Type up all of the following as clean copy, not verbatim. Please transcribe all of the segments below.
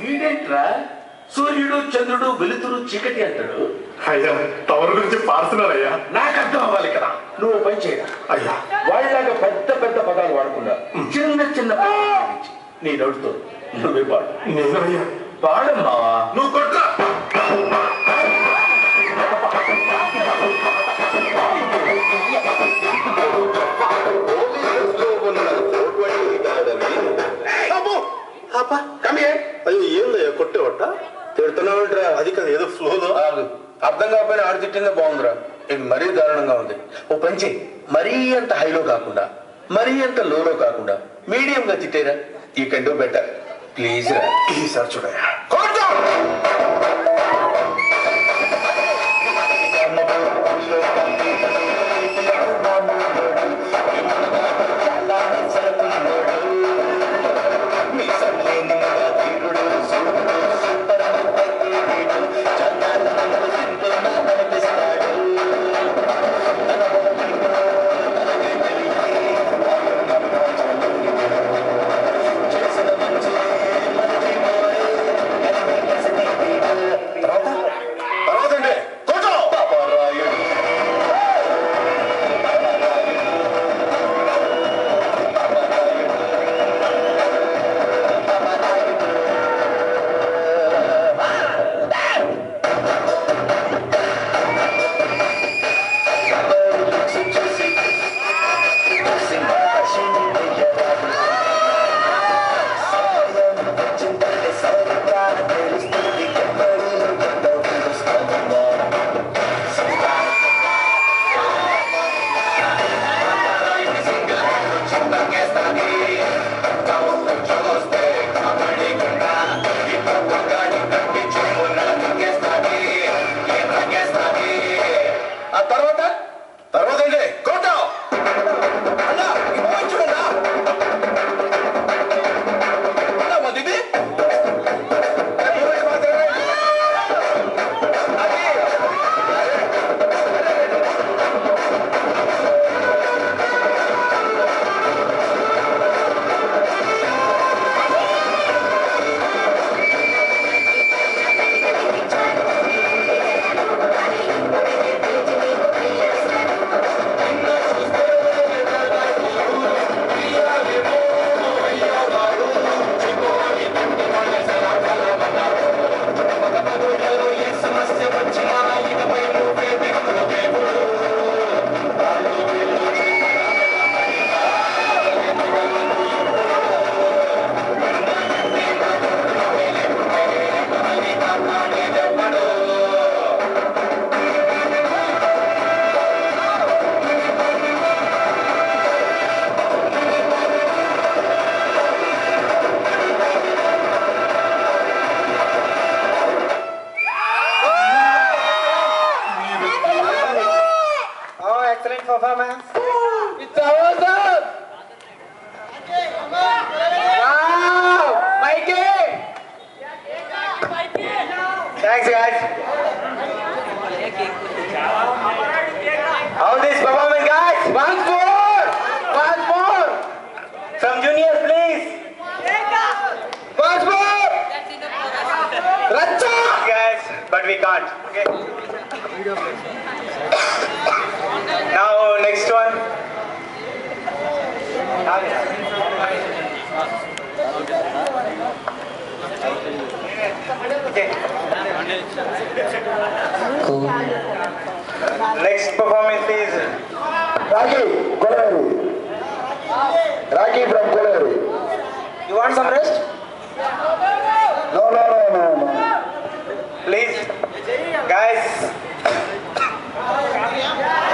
వీడేంట్రా సూర్యుడు చంద్రుడు వెలుతురు చీకటి అంటాడు. అయ్యా టవర్ గురించి పాడుతున్నారయ్యా. నాకు అర్థం అవ్వాలి కదా. నువ్వు పని చేయరా అయ్యా. వాళ్ళలాగా పెద్ద పెద్ద పదాలు వాడకుండా చిన్న చిన్న నీ నడుతో నువ్వే పాడు. నేనయ్యా పాడమ్మా. నువ్వు కొట్టు. అయ్యో ఏందయ్యా కొట్టేవట తిడుతున్నావుంటరా? అది కదా ఏదో ఫ్లోలో అర్థం కాకపోయినా ఆడు తిట్టిందే బాగుందిరా. ఇది మరీ దారుణంగా ఉంది. ఓ పంచి మరీ అంత హైలో కాకుండా మరీ అంత లోలో కాకుండా మీడియం గా తిట్టేరా. You can do better please రా. ఈసారి చూడయ్యా. Performance. It's awesome. Wow, Mikey. Thanks, guys. How this performance, guys? Once more. Some juniors, please. Once more. Racha. Guys, but we can't. Okay. Now next one. Okay. Cool. Next performance is Rocky, Koleru. Rocky from Koleru. You want some rest? No. Please, guys.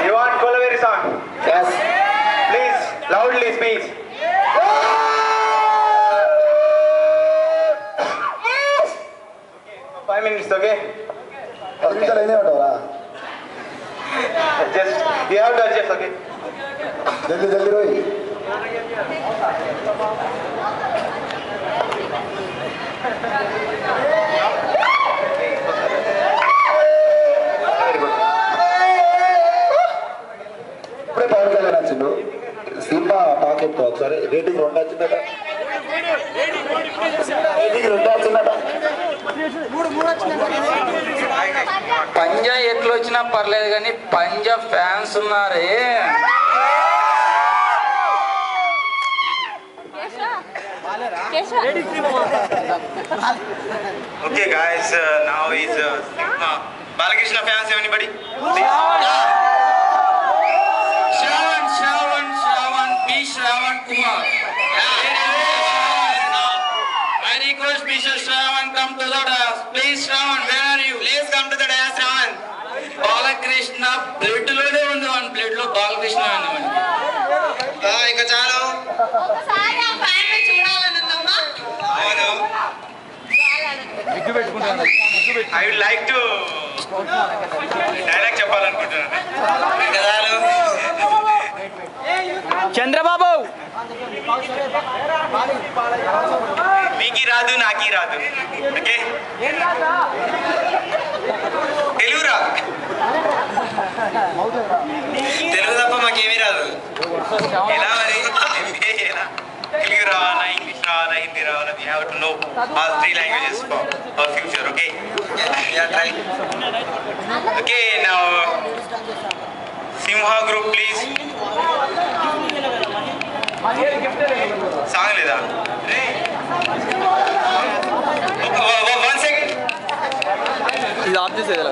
You want Kolaveri song? Yes. Please, loudly speak. 5 minutes, okay? Okay. Just, you have to adjust, okay? जल्दी रोई. ఇప్పుడే పవన్ కళ్యాణ్ వచ్చిండు. Cinema talk ఎక్కువ. ఒకసారి rating 2 వచ్చిందట. పంజా ఎట్లు వచ్చినా పర్లేదు కానీ పంజా ఫ్యాన్స్ ఉన్నారే. Okay, guys. Now is Balakrishna fans. Anybody? Shravan, B. Shravan Kumar. I request Mr. Shravan come to the dais. Please, Shravan, where are you? Please come to the dais, Shravan. Balakrishna blood లోనే ఉంది, one blood లో బాలకృష్ణ ఉంది. ఇంకా చాలు. ఒకసారి ఆ fan చూడాలనుందమ్మా. అవును. I would like to dialogue చెప్పాలనుకుంటున్నాను. ఇంకా చాలు. చంద్రబాబు మీకి రాదు, నాకి రాదు. ఓకే, తెలుగురా. తెలుగు తప్ప మాకేమీ రాదు. ఎలా మరి? ఎలా? తెలుగు రావాలా, ఇంగ్లీష్ రావాలా, హిందీ రావాలా? We have to know all three languages for our future. Okay? Yeah, try. Okay, now Simha group, please. Song లేదా? One second. ఇది ఆఫ్ చేసేది